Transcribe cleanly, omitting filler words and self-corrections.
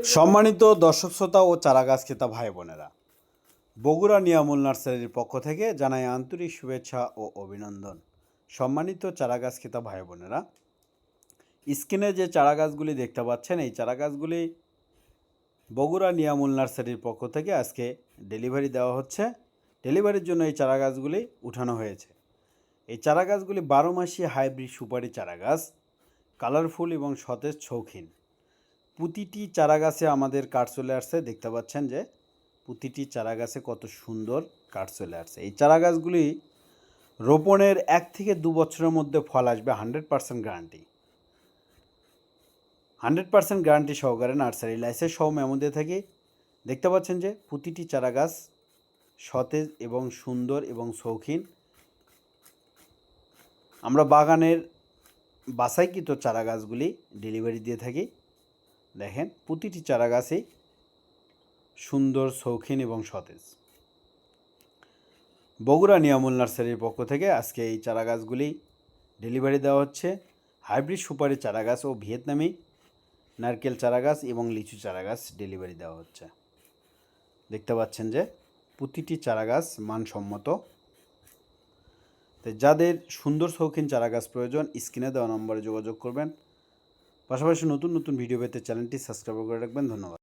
সম্মানিত দর্শক শ্রোতা ও চারাগাছ ক্রেতা ভাই বোনেরা, বগুড়া নিয়ামুল নার্সারির পক্ষ থেকে জানাই আন্তরিক শুভেচ্ছা ও অভিনন্দন। সম্মানিত চারাগাছ ক্রেতা ভাই বোনেরা, স্ক্রিনে যে চারাগাছগুলি দেখতে পাচ্ছেন, এই চারাগাছগুলি বগুড়া নিয়ামুল নার্সারির পক্ষ থেকে আজকে ডেলিভারি দেওয়া হচ্ছে। ডেলিভারির জন্য এই চারাগাছগুলি উঠানো হয়েছে। এই চারাগাছগুলি 12 মাসি হাইব্রিড সুপারি চারাগাছ, কালারফুল এবং সতেজ শৌখিন। প্রতিটি চারাগাছে আমাদের কাঠ চলে আসছে। দেখতে পাচ্ছেন যে প্রতিটি চারাগাছে কত সুন্দর কাঠ চলে আসছে। এই চারাগাছগুলি রোপণের 1 থেকে 2 বছরের মধ্যে ফল আসবে, 100% গ্যারান্টি। 100% গ্যারান্টি সহকারে নার্সারি লাইসেন্স সহ মেমো দিয়ে থাকি। দেখতে পাচ্ছেন যে প্রতিটি চারাগাছ সতেজ এবং সুন্দর এবং শৌখিন। আমরা বাগানের বাছাইকৃত চারাগাছগুলি ডেলিভারি দিয়ে থাকি। দেখেন প্রতিটি চারাগাছই সুন্দর, শৌখিন এবং সতেজ। বগুড়া নিয়ামুল নার্সারির পক্ষ থেকে আজকে এই চারাগাছগুলি ডেলিভারি দেওয়া হচ্ছে। হাইব্রিড সুপারি চারাগাছ ও ভিয়েতনামি নারকেল চারাগাছ এবং লিচু চারাগাছ ডেলিভারি দেওয়া হচ্ছে। দেখতে পাচ্ছেন যে প্রতিটি চারাগাছ মানসম্মত। তো যাদের সুন্দর শৌখিন চারাগাছ প্রয়োজন, স্ক্রিনে দেওয়া নম্বরে যোগাযোগ করবেন। পাশাপাশি নতুন নতুন ভিডিও পেতে চ্যানেলটি সাবস্ক্রাইব করে রাখবেন। ধন্যবাদ।